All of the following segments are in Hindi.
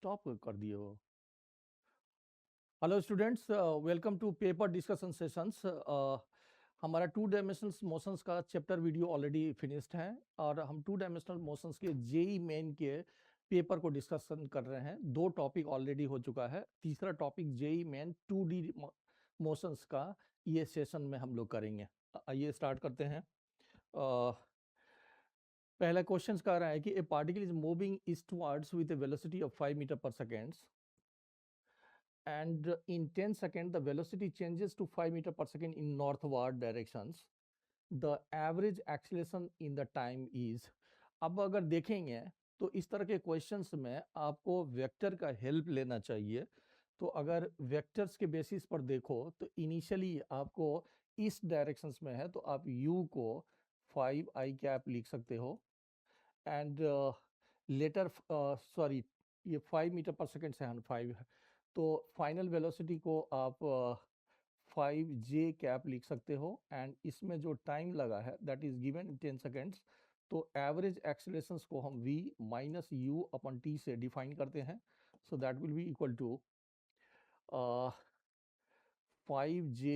स्टॉप कर दिए हो। Hello students, welcome to paper discussion sessions. हमारा टू डायमेंशनल मोशंस का चैप्टर वीडियो ऑलरेडी फिनिश्ड है और हम टू डायमेंशनल मोशंस के जेई मेन के पेपर को डिस्कशन कर रहे हैं। दो टॉपिक ऑलरेडी हो चुका है, तीसरा topic JEE main 2D motions का ये सेशन में हम लोग करेंगे। आइए स्टार्ट करते हैं। पहला क्वेश्चन कह रहा है कि a particle is moving eastwards with a velocity of 5 metre per seconds and in 10 seconds the velocity changes to 5 meter per second in northward directions. The average acceleration in the time is। अब अगर देखेंगे तो इस तरह के क्वेश्चंस में आपको वेक्टर का हेल्प लेना चाहिए। तो अगर वेक्टर्स के बेसिस पर देखो तो इनिशियली आपको इस डायरेक्शंस में है तो आप u को 5i कैप लिख सकते हो एंड लेटर सॉरी ये 5 मीटर पर सेकेंड से 5 है तो फाइनल वेलोसिटी को आप 5j कैप लिख सकते हो एंड इसमें जो टाइम लगा है that is given in 10 seconds. तो एवरेज एक्सीलरेशंस को हम v minus u upon t से डिफाइन करते हैं। So that will be equal to 5j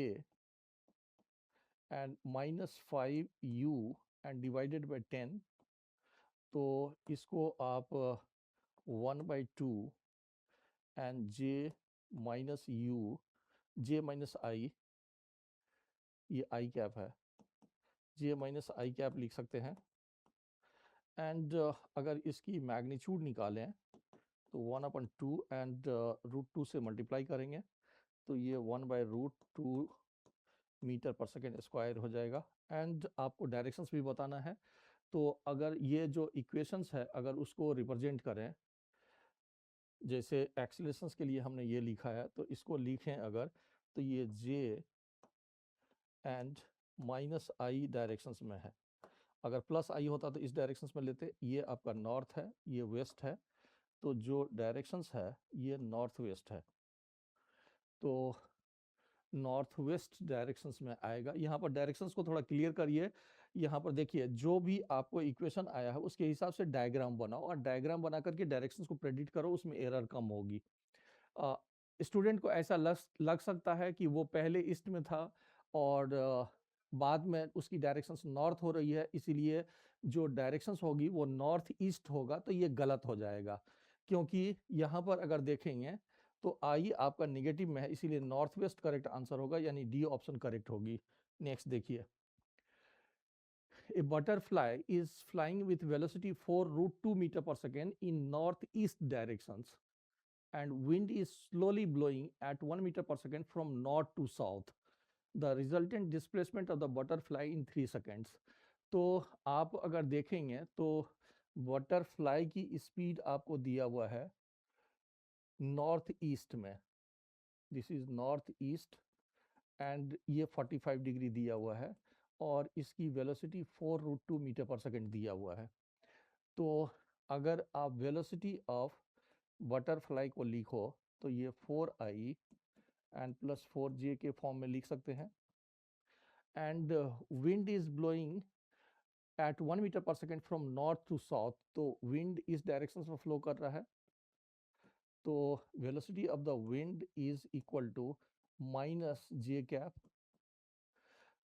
and minus 5u and divided by 10। तो इसको आप 1/2 and j minus u, j minus I, ये आई कैप है, j माइनस आई कैप लिख सकते हैं एंड अगर इसकी मैग्नीट्यूड निकालें तो 1/2 एंड √2 से मल्टीप्लाई करेंगे तो ये 1/√2 मीटर पर सेकेंड स्क्वायर हो जाएगा। एंड आपको डायरेक्शंस भी बताना है। तो अगर ये जो इक्वेशंस है अगर उसको रिप्रेजेंट करें, जैसे एक्सीलरेशंस के लिए हमने ये लिखा है तो इसको लिखें अगर, तो ये j and minus I directions में है। अगर प्लस आई होता तो इस डायरेक्शंस में लेते। ये आपका नॉर्थ है, ये वेस्ट है, तो जो डायरेक्शंस है ये नॉर्थ वेस्ट है, तो नॉर्थ वेस्ट डायरेक्शंस में आएगा। यहाँ पर डायरेक्शंस को थोड़ा क्लियर करिए। यहाँ पर देखिए जो भी आपको इक्वेशन आया है उसके हिसाब से डायग्राम बनाओ और डायग्राम बना करके डायरेक्शंस को प्रेडिक्ट करो, उसमें एरर कम होगी। स्टूडेंट को ऐसा लग सकता है कि वो पहले ईस्ट में था और बाद में उसकी डायरेक्शंस नॉर्थ हो रही है, इसीलिए जो डायरेक्शंस होगी वो नॉर्थ ईस्ट होगा, तो ये गलत हो जाएगा। क्योंकि यहाँ पर अगर देखेंगे तो आई आपका निगेटिव में है, इसीलिए नॉर्थ वेस्ट करेक्ट आंसर होगा, यानी डी ऑप्शन करेक्ट होगी। नेक्स्ट देखिए, a butterfly is flying with velocity 4√2 metre per second in north east directions and wind is slowly blowing at 1 meter per second from north to south. The resultant displacement of the butterfly in 3 seconds. तो आप अगर देखेंगे तो बटरफ्लाई की स्पीड आपको दिया हुआ है नॉर्थ ईस्ट में, this is north east and ये 45 डिग्री दिया हुआ है और इसकी वेलोसिटी 4√2 मीटर पर सेकेंड दिया हुआ है। तो अगर आप वेलोसिटी ऑफ बटरफ्लाई को लिखो तो ये 4i एंड प्लस 4j के फॉर्म में लिख सकते हैं। And wind is blowing at 1 metre per second from north to south, तो विंड इस डायरेक्शन में फ्लो कर रहा है, तो velocity of the wind is equal to minus j cap.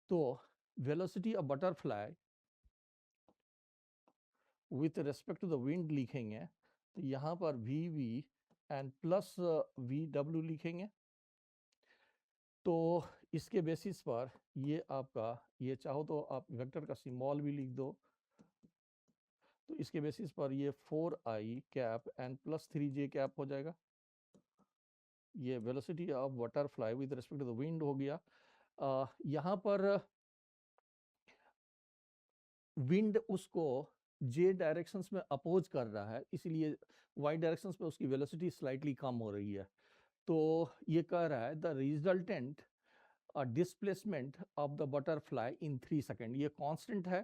तो velocity of butterfly with respect to the wind लिखेंगे तो यहाँ पर vv एंड प्लस vw लिखेंगे। तो इसके बेसिस पर ये आपका, ये चाहो तो आप वेक्टर का सिंबल भी लिख दो, तो इसके बेसिस पर ये 4i cap and plus 3j cap हो जाएगा। ये velocity of butterfly with respect to the wind हो गया। यहाँ पर विंड उसको जे डायरेक्शंस में अपोज कर रहा है, इसलिए वाई डायरेक्शंस में उसकी वेलोसिटी स्लाइटली कम हो रही है। तो ये कह रहा है the resultant displacement of the butterfly in 3 second, ये कांस्टेंट है।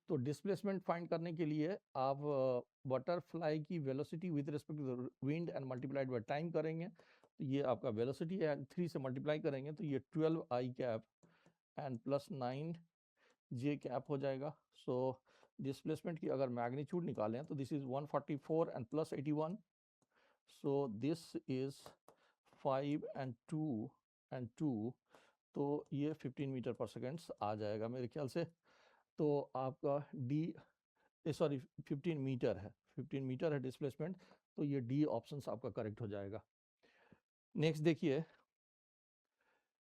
तो डिस्प्लेसमेंट फाइंड करने के लिए आप बटरफ्लाई की velocity with respect to the wind and multiplied by time करेंगे, तो ये आपका वेलोसिटी है, 3 से मल्टीप्लाई करेंगे तो ये 12i cap and plus 9j cap हो जाएगा। सो डिस्प्लेसमेंट की अगर मैग्नीट्यूड निकालें तो this is 144 and plus 81, so this is 5 and 2 तो ये 15 मीटर पर सेकेंड आ जाएगा मेरे ख्याल से। तो आपका डी, सॉरी 15 मीटर है, 15 मीटर है डिस्प्लेसमेंट, तो ये डी ऑप्शन आपका करेक्ट हो जाएगा। नेक्स्ट देखिए,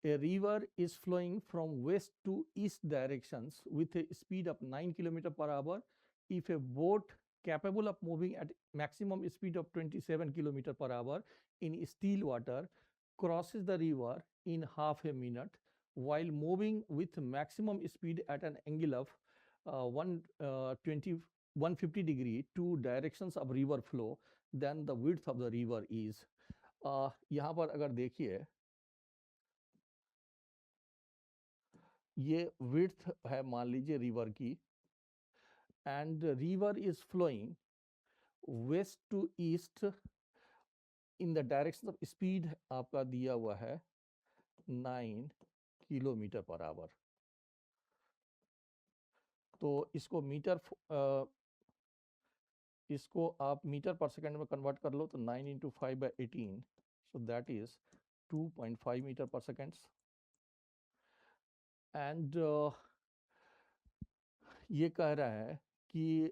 a river is flowing from west to east directions with a speed of 9 km per hour. If a boat capable of moving at maximum speed of 27 km per hour in still water crosses the river in half a minute while moving with maximum speed at an angle of 120 150 degree to directions of river flow, then the width of the river is, यहाँ पर अगर देखिए ये विड्थ है मान लीजिए रिवर की, and river is flowing west to east in the direction of speed आपका दिया हुआ है 9 किलोमीटर पर आवर। तो इसको इसको आप मीटर पर सेकंड में कन्वर्ट कर लो तो 9 into 5/18, so that is 2.5 metre per second. And ये कह रहा है कि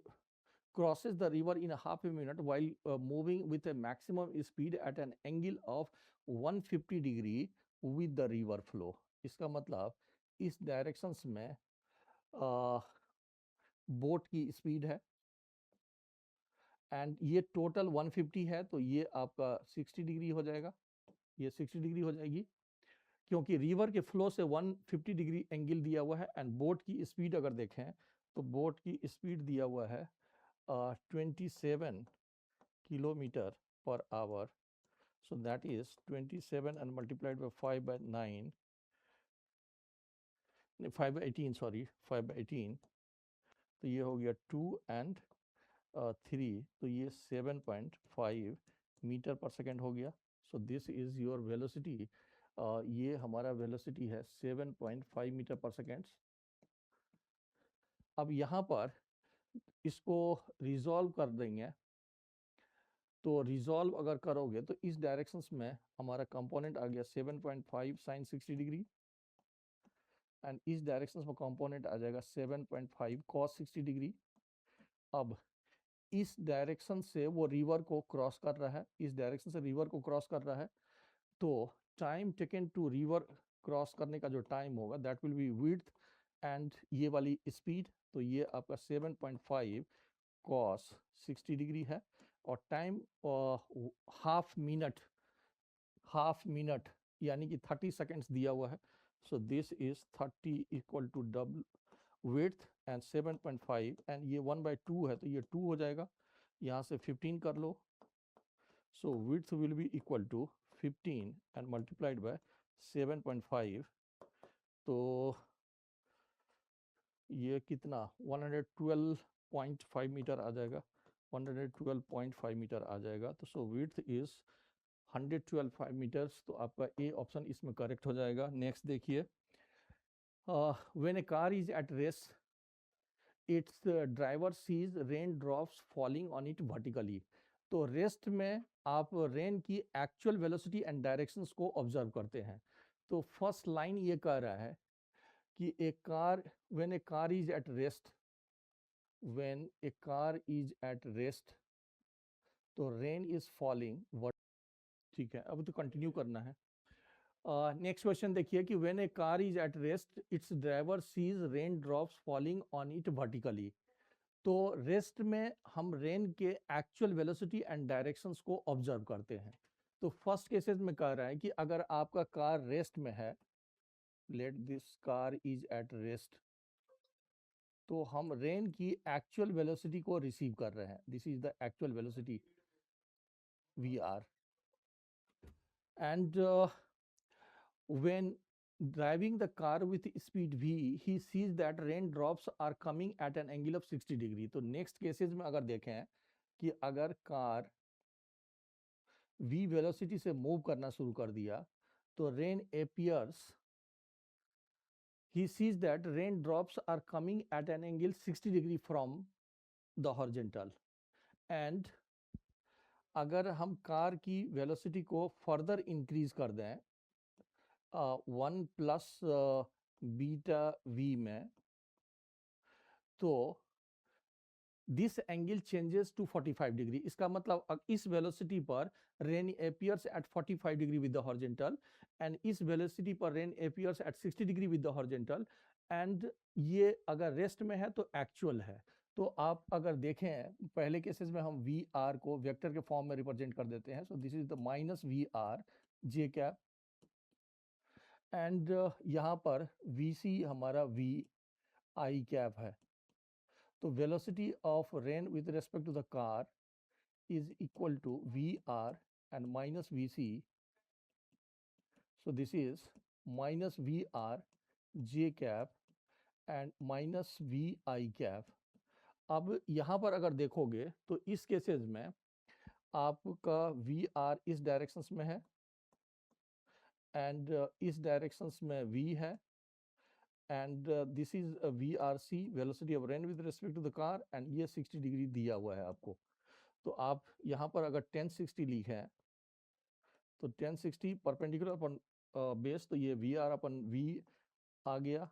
crosses the river in a half a minute while moving with a maximum speed at an angle of 150 degree with the river flow। इसका मतलब इस डायरेक्शंस में बोट की स्पीड है, एंड ये टोटल 150 है, तो ये आपका 60 डिग्री हो जाएगा, ये 60 डिग्री हो जाएगी, क्योंकि रिवर के फ्लो से 150 डिग्री एंगल दिया हुआ है। एंड बोट की स्पीड अगर देखें तो बोट की स्पीड दिया हुआ है 27 kilometer per hour, so that is 27 and multiplied by 5/9, 5/18, sorry 5/18, तो ये हो गया 2 and 3, तो ये 7.5 मीटर पर सेकेंड हो गया। सो दिस इज योर वेलोसिटी, ये हमारा वेलोसिटी है 7.5 मीटर पर सेकेंड। अब यहाँ पर इसको रिजॉल्व कर देंगे, तो रिजॉल्व अगर करोगे तो इस डायरेक्शंस में हमारा कंपोनेंट आ गया 7.5 साइन 60 डिग्री, एंड इस डायरेक्शंस में कंपोनेंट आ जाएगा 7.5 कॉस 60 डिग्री। अब इस डायरेक्शन से वो रिवर को क्रॉस कर रहा है, इस डायरेक्शन से रिवर को क्रॉस कर रहा है, तो time taken to river cross करने का जो टाइम होगा that will be width and ये वाली स्पीड, तो ये आपका 7.5 कॉस 60 डिग्री है, और टाइम हाफ मिनट यानी कि 30 सेकेंड्स दिया हुआ है। So this is 30 equal to double width and 7.5, and ये 1/2 है तो ये 2 हो जाएगा, यहाँ से 15 कर लो, so width will be equal to 15 and multiplied by 7.5, तो ये कितना 112.5 मीटर आ जाएगा, 112.5 मीटर आ जाएगा। तो सो विड्थ इज 112 मीटर्स, तो आपका ए ऑप्शन इसमें करेक्ट हो जाएगा। नेक्स्ट देखिए, when a car is at rest its driver sees rain drops falling on it vertically. तो रेस्ट में आप रेन की एक्चुअल वेलोसिटी एंड डायरेक्शंस को ऑब्जर्व करते हैं। तो फर्स्ट लाइन ये कह रहा है कि a car when a car is at rest, when a car is at rest, तो रेन इज फॉलिंग, ठीक है, अब तो कंटिन्यू करना है। नेक्स्ट क्वेश्चन देखिए कि when a car is at rest its driver sees rain drops falling on it vertically. तो रेस्ट में हम रेन के एक्चुअल वेलोसिटी एंड डायरेक्शंस को ऑब्जर्व करते हैं। तो फर्स्ट केसेस में कह रहा है कि अगर आपका कार रेस्ट में है, let this car is at rest, तो हम रेन की एक्चुअल वेलोसिटी को रिसीव कर रहे हैं, this is the actual velocity V R, and when driving the car with speed v, he sees that raindrops are coming at an angle of 60 degree. तो नेक्स्ट केसेस में अगर देखें कि अगर कार v वेलोसिटी से मूव करना शुरू कर दिया, तो rain appears, he sees that raindrops are coming at an angle 60 degree from the horizontal, and अगर हम कार की वेलोसिटी को फर्दर इंक्रीज कर दें 1 प्लस बीटा वी में, तो this angle changes to 45 degree. इसका मतलब इस वेलोसिटी पर rain appears at 45 degree with the horizontal, and इस वेलोसिटी पर rain appears at 60 degree with the horizontal, and ये अगर रेस्ट में है तो एक्चुअल है। तो आप अगर देखें पहले केसेस में हम वी आर को वेक्टर के फॉर्म में रिप्रेजेंट कर देते हैं, so this is the minus V R J cap, and यहाँ पर वी सी हमारा वी आई कैप है। तो velocity of rain with respect to the car is equal to VR and minus VC. So this is minus VR J cap and minus VI cap. अब यहाँ पर अगर देखोगे तो इस केसेस में आपका VR इस डायरेक्शंस में है एंड इस डायरेक्शंस में V है, and this is VRC velocity of rain with respect to the car, and ये 60 डिग्री दिया हुआ है आपको। तो आप यहाँ पर अगर 1060 लिखें तो 1060 परपेंडिकुलर अपन बेस, तो ये वी आर अपन वी आ गया।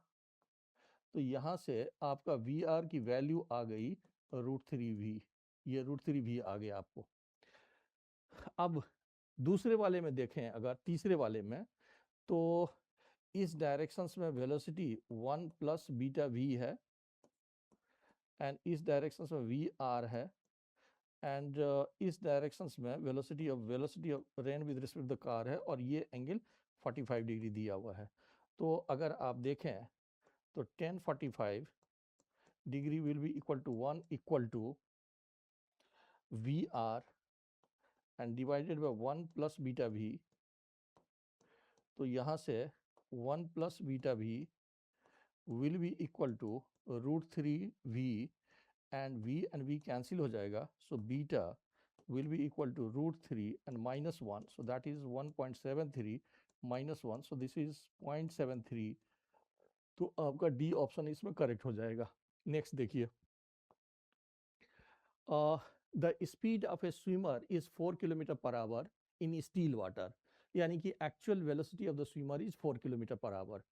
तो यहाँ से आपका वी आर की वैल्यू आ गई √3V, ये √3V आ गया आपको। अब दूसरे वाले में देखें, अगर तीसरे वाले में, तो इस डायरेक्शंस में वेलोसिटी 1 प्लस बीटा वी है, एंड इस डायरेक्शंस में वी आर है, एंड इस डायरेक्शंस में velocity of rain with respect the car है, और ये एंगल 45 डिग्री दिया हुआ है। तो अगर आप देखें तो 1045 degree will be equal to 1 equal to V R and divided by 1 plus beta V. तो यहाँ से 1 plus beta V will be equal to √3V, and V cancel हो जाएगा, so beta will be equal to √3 and minus 1, so that is 1.73 minus 1, so this is 0.73। तो आपका डी ऑप्शन इसमें करेक्ट हो जाएगा। नेक्स्ट देखिए, the speed of A swimmer is 4 kilometre per hour in still water, यानी कि actual velocity of the swimmer is 4 kilometre per hour.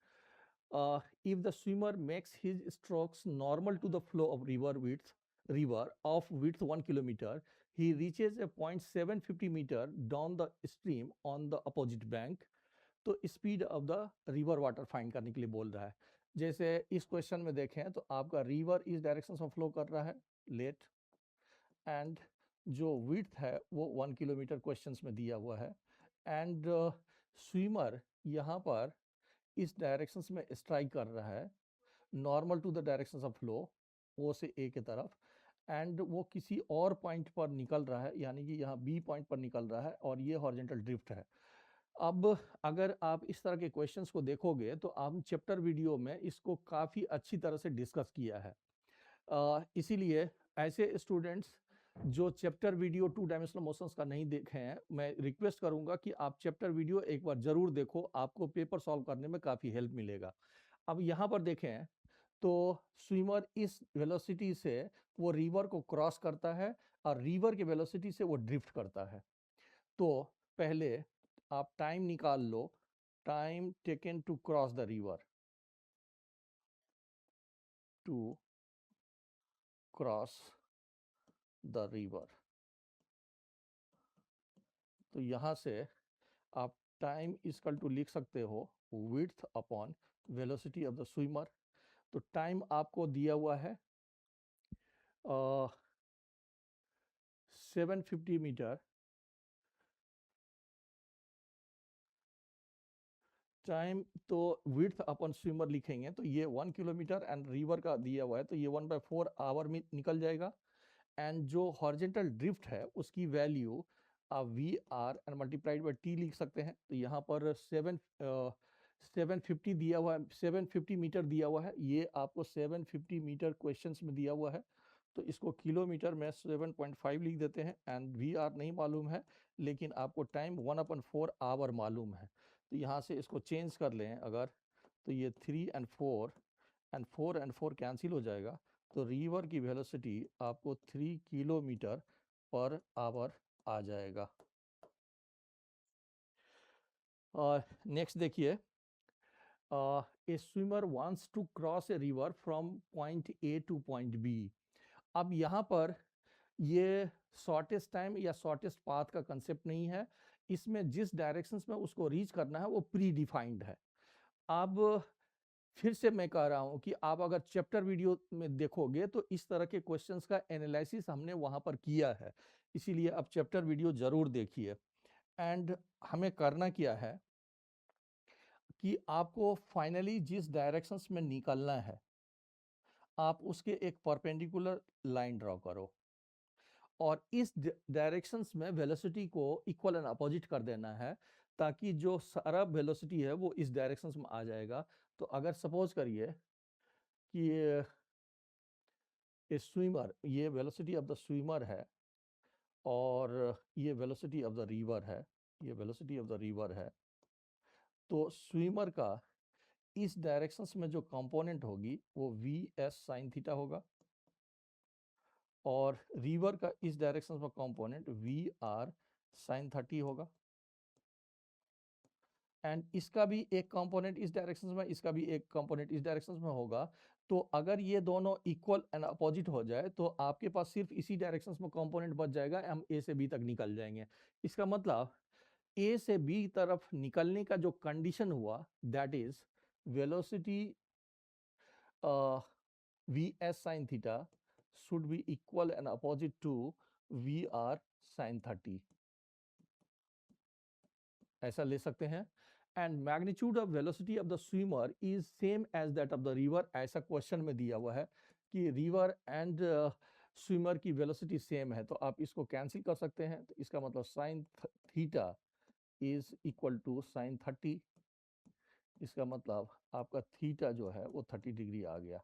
If the swimmer makes his strokes normal to the flow of river of width 1 kilometer, he reaches a point 750 meter down the stream on the opposite bank। तो speed of the river water find करने के लिए बोल रहा है। जैसे इस क्वेश्चन में देखें तो आपका रिवर इस डायरेक्शन में फ्लो कर रहा है, लेट, एंड जो विड्थ है वो 1 किलोमीटर क्वेश्चंस में दिया हुआ है, एंड स्विमर यहाँ पर इस डायरेक्शंस में स्ट्राइक कर रहा है normal to the directions of flow, O से ए की तरफ, एंड वो किसी और पॉइंट पर निकल रहा है, यानी कि यहाँ बी पॉइंट पर निकल रहा है, और ये हॉरिजॉन्टल ड्रिफ्ट है। अब अगर आप इस तरह के क्वेश्चंस को देखोगे तो आप चैप्टर वीडियो में इसको काफ़ी अच्छी तरह से डिस्कस किया है। इसीलिए ऐसे स्टूडेंट्स जो चैप्टर वीडियो 2 डायमेंशनल मोशंस का नहीं देखे हैं, मैं रिक्वेस्ट करूंगा कि आप चैप्टर वीडियो एक बार जरूर देखो, आपको पेपर सॉल्व करने में काफ़ी हेल्प मिलेगा। अब यहाँ पर देखें तो स्विमर इस वेलोसिटी से वो रिवर को क्रॉस करता है, और रिवर के वेलोसिटी से वो ड्रिफ्ट करता है। तो पहले आप टाइम निकाल लो, time taken to cross the river, to cross the river. तो यहाँ से आप टाइम इक्वल टू लिख सकते हो width upon velocity of the swimmer. तो टाइम आपको दिया हुआ है 750 मीटर, टाइम तो विड्थ अपॉन स्विमर लिखेंगे तो ये 1 किलोमीटर, एंड रिवर का दिया हुआ है तो ये 1/4 आवर में निकल जाएगा, एंड जो हॉरिजॉन्टल ड्रिफ्ट है उसकी वैल्यू आप V R and multiplied by T लिख सकते हैं। तो यहाँ पर 750 दिया हुआ है, 750 मीटर दिया हुआ है, ये आपको 750 मीटर क्वेश्चंस में दिया हुआ है, तो इसको किलोमीटर में 7.5 लिख देते हैं, एंड वी आर नहीं मालूम है, लेकिन आपको टाइम 1/4 आवर मालूम है। तो यहाँ से इसको चेंज कर लें अगर, तो ये 3 and 4 एंड 4 and 4 कैंसिल हो जाएगा, तो रिवर की वेलोसिटी आपको 3 किलोमीटर पर आवर आ जाएगा। नेक्स्ट देखिए, a swimmer wants to cross a river from point A to point B. अब यहाँ पर ये शॉर्टेस्ट टाइम या शॉर्टेस्ट पाथ का कंसेप्ट नहीं है, इसमें जिस डायरेक्शंस में उसको रीच करना है वो प्री डिफाइंड है। अब फिर से मैं कह रहा हूं कि आप अगर चैप्टर वीडियो में देखोगे तो इस तरह के क्वेश्चंस का एनालिसिस हमने वहां पर किया है, इसीलिए आप चैप्टर वीडियो जरूर देखिए। एंड हमें करना क्या है कि आपको फाइनली जिस डायरेक्शंस में निकलना है आप उसके एक परपेंडिकुलर लाइन ड्रॉ करो और इस डायरेक्शंस में वेलोसिटी को इक्वल एंड अपोजिट कर देना है, ताकि जो सारा वेलोसिटी है वो इस डायरेक्शंस में आ जाएगा। तो अगर सपोज करिए कि ये स्विमर, ये वेलोसिटी ऑफ द स्विमर है और ये वेलोसिटी ऑफ द रिवर है, ये वेलोसिटी ऑफ द रिवर है, तो स्विमर का इस डायरेक्शंस में जो कंपोनेंट होगी वो वी एस साइन थीटा होगा और रिवर का इस डायरेक्शन में कंपोनेंट वी आर साइन 30 होगा। एंड इसका भी एक कंपोनेंट इस डायरेक्शन में, इसका भी एक कंपोनेंट इस डायरेक्शन में होगा। तो अगर ये दोनों इक्वल एंड अपोजिट हो जाए तो आपके पास सिर्फ इसी डायरेक्शन में कंपोनेंट बच जाएगा, हम ए से बी तक निकल जाएंगे। इसका मतलब ए से बी तरफ निकलने का जो कंडीशन हुआ that is velocity V S sine theta should be equal and opposite to VR sin 30, ऐसा ले सकते हैं। And magnitude of velocity of the swimmer is same as that of the river, ऐसा क्वेश्चन में दिया हुआ है कि रिवर एंड स्विमर की वेलोसिटी सेम है, तो आप इसको कैंसिल कर सकते हैं। तो इसका मतलब sine theta is equal to sine 30, इसका मतलब आपका थीटा जो है वो 30 डिग्री आ गया।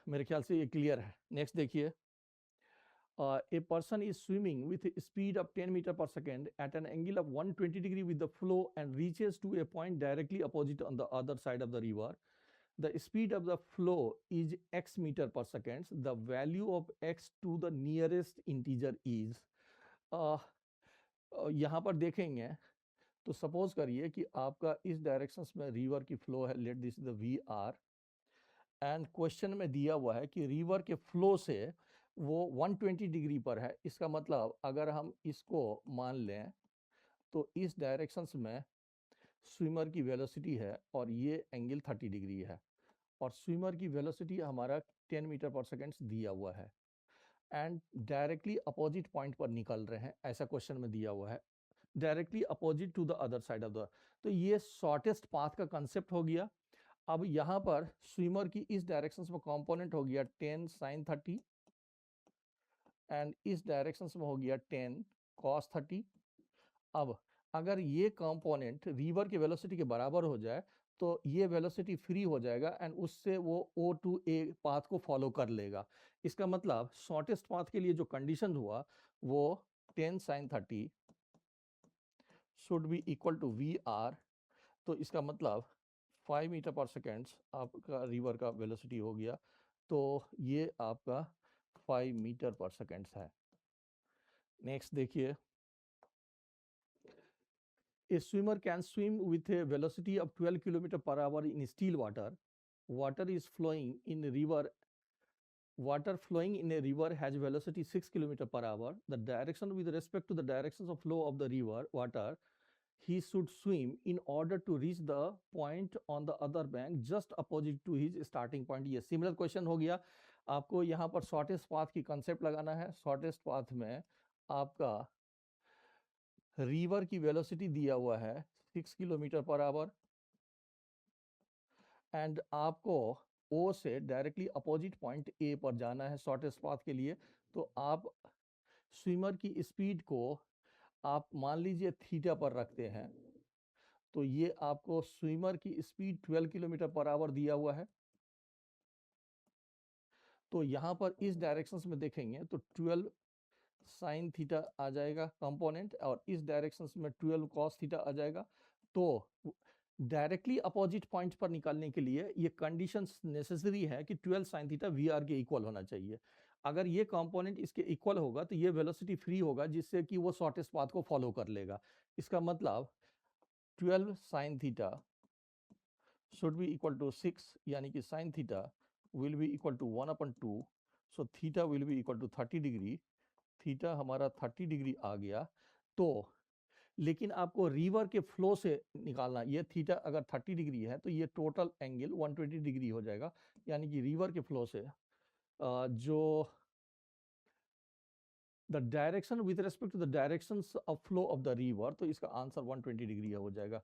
मेरे ख्याल से ये क्लियर है। नेक्स्ट देखिए, a person is swimming with a speed of 10 meter per second at an angle of 120 degree with the flow and reaches to a point directly opposite on the other side of the river. The speed of the flow is x meter per second. The value of x to the nearest integer is यहाँ पर देखेंगे तो सपोज करिए कि आपका इस डायरेक्शन में रिवर की फ्लो है, let this the V R, and question में दिया हुआ है कि रिवर के फ्लो से वो 120 डिग्री पर है। इसका मतलब अगर हम इसको मान लें तो इस डायरेक्शंस में स्विमर की वेलोसिटी है और ये एंगल 30 डिग्री है और स्विमर की वेलोसिटी हमारा 10 मीटर पर सेकेंड दिया हुआ है एंड डायरेक्टली अपोजिट पॉइंट पर निकल रहे हैं, ऐसा क्वेश्चन में दिया हुआ है, directly opposite to the other side of the. तो ये शॉर्टेस्ट पाथ का कंसेप्ट हो गया। अब यहाँ पर स्विमर की इस डायरेक्शन में कंपोनेंट हो गया 10 साइन 30 एंड इस डायरेक्शन में हो गया 10 कॉस 30। अब अगर ये कंपोनेंट रिवर के वेलोसिटी के बराबर हो जाए तो ये वेलोसिटी फ्री हो जाएगा एंड उससे वो ओ टू ए पाथ को फॉलो कर लेगा। इसका मतलब शॉर्टेस्ट पाथ के लिए जो कंडीशन हुआ वो 10 sine 30 should be equal to V R. तो इसका मतलब 5 मीटर पर सेकेंड आपका रिवर का वेलोसिटी हो गया, तो ये आपका 5 मीटर पर सेकेंड है। नेक्स्ट देखिए, a swimmer can swim with a velocity of 12 km per hour in still water. Water is flowing in a river. Water flowing in a river has velocity 6 km per hour. The direction with respect to the directions of flow of the river water he should swim in order to reach the point on the other bank just opposite to his starting point। ये सिमिलर क्वेश्चन हो गया। आपको यहाँ पर शॉर्टेस्ट पाथ की कंसेप्ट लगाना है। शॉर्टेस्ट पाथ में आपका रिवर की वेलोसिटी दिया हुआ है 6 किलोमीटर पर आवर एंड आपको ओ से डायरेक्टली अपोजिट पॉइंट ए पर जाना है शॉर्टेस्ट पाथ के लिए। तो आप स्विमर की स्पीड को आप मान लीजिए थीटा पर रखते हैं, तो ये आपको स्विमर की स्पीड 12 किलोमीटर पर आवर दिया हुआ है। तो यहाँ पर इस डायरेक्शंस में देखेंगे तो 12 साइन थीटा आ जाएगा कंपोनेंट और इस डायरेक्शंस में 12 कॉस थीटा आ जाएगा। तो डायरेक्टली अपोजिट पॉइंट पर निकालने के लिए ये कंडीशंस नेसेसरी है कि 12 साइन थीटा वी आर के इक्वल होना चाहिए। अगर ये कंपोनेंट इसके इक्वल होगा तो ये वेलोसिटी फ्री होगा, जिससे कि वो शॉर्टेस्ट पाथ को फॉलो कर लेगा। इसका मतलब 12 sine theta should be equal to 6, यानी कि sin theta will be equal to 1/2, so theta will be equal to 30 degree. Theta हमारा 30 डिग्री आ गया। तो लेकिन आपको रिवर के फ्लो से निकालना, ये थीटा अगर 30 डिग्री है तो ये टोटल एंगल 120 डिग्री हो जाएगा, यानी कि रिवर के फ्लो से जो the direction with respect to the directions of flow of the river, तो इसका आंसर 120 डिग्री हो जाएगा।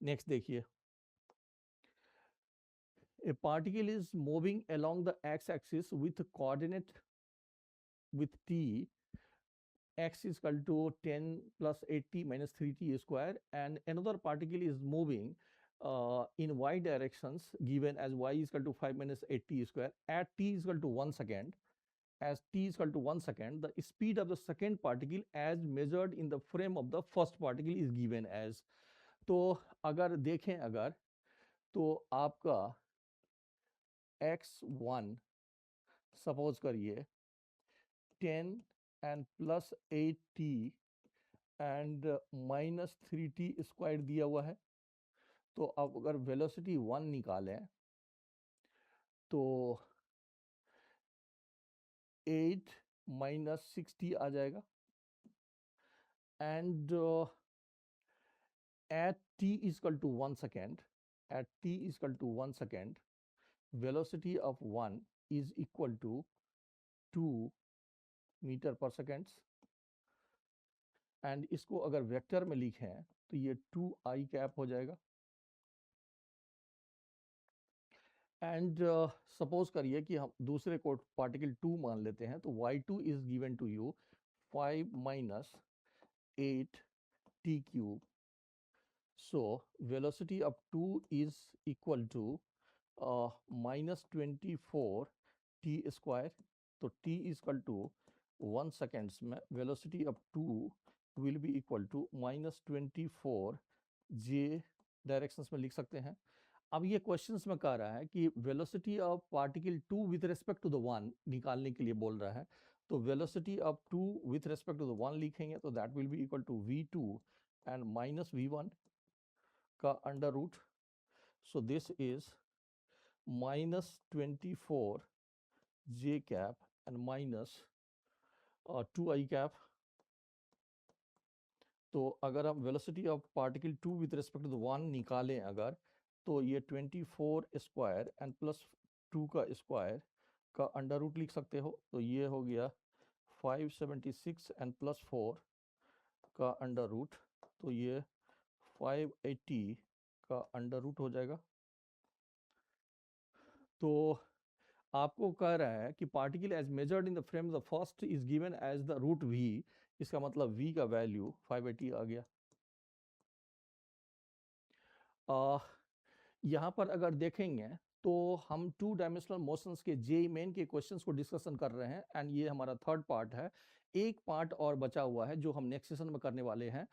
नेक्स्ट देखिए, a particle is moving along the x-axis with coordinate with t, x is equal to 10 plus 8t minus 3t square, and another particle is moving in y directions given as y is equal to 5 minus 8t square at t is equal to 1 second. As t is equal to 1 second, the speed of the second particle as measured in the frame of the first particle is given as। तो अगर देखें अगर, तो आपका x1 सपोज करिए 10 and plus 8t and minus 3t square दिया हुआ है। तो अब अगर वेलोसिटी 1 निकालें तो 8 माइनस 60 आ जाएगा, and at t is equal to 1 second, at t is equal to 1 second, velocity of 1 is equal to 2 metre per second, and इसको अगर वेक्टर में लिखें तो ये 2i कैप हो जाएगा। एंड सपोज करिए कि हम दूसरे को पार्टिकल 2 मान लेते हैं, तो y2 is given to you 5 minus 8t cube. So velocity of 2 is equal to minus 24t square. तो t is equal to 1 seconds में velocity of 2 will be equal to minus 24 j directions में लिख सकते हैं। अब ये क्वेश्चंस में कह रहा है कि velocity of particle 2 with respect to the 1 निकालने के लिए बोल रहा है। तो velocity of 2 with respect to the 1 लिखेंगे तो that will be equal to v2 and minus v1 का under root. So this is minus 24 j cap and minus 2i cap. तो अगर हम velocity of particle 2 with respect to the 1 निकालें अगर, तो ये 24 स्क्वायर एंड प्लस 2 का स्क्वायर का अंडर रूट लिख सकते हो। तो ये हो गया 576 एंड प्लस 4 का अंडर रूट, तो ये 580 का अंडर रूट हो जाएगा। तो आपको कह रहा है कि particle as measured in the frame the first is given as the root v, इसका मतलब v का वैल्यू 580 आ गया। यहाँ पर अगर देखेंगे तो हम 2 डायमेंशनल मोशंस के जे मेन के क्वेश्चंस को डिस्कशन कर रहे हैं, एंड ये हमारा थर्ड पार्ट है। एक पार्ट और बचा हुआ है जो हम नेक्स्ट सेशन में करने वाले हैं।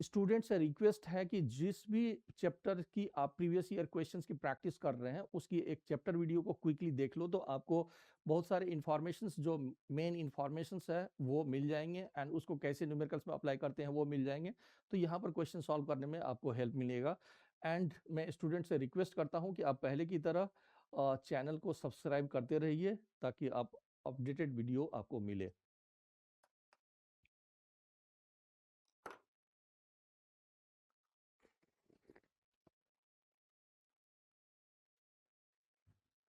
स्टूडेंट से रिक्वेस्ट है कि जिस भी चैप्टर की आप प्रीवियस ईयर क्वेश्चंस की प्रैक्टिस कर रहे हैं उसकी एक चैप्टर वीडियो को क्विकली देख लो, तो आपको बहुत सारे इन्फॉर्मेशंस जो मेन इन्फॉर्मेशंस है वो मिल जाएंगे, एंड उसको कैसे न्यूमेरिकल्स में अप्लाई करते हैं वो मिल जाएंगे। तो यहाँ पर क्वेश्चन सॉल्व करने में आपको हेल्प मिलेगा। एंड मैं स्टूडेंट से रिक्वेस्ट करता हूँ कि आप पहले की तरह चैनल को सब्सक्राइब करते रहिए ताकि आप अपडेटेड वीडियो आपको मिले।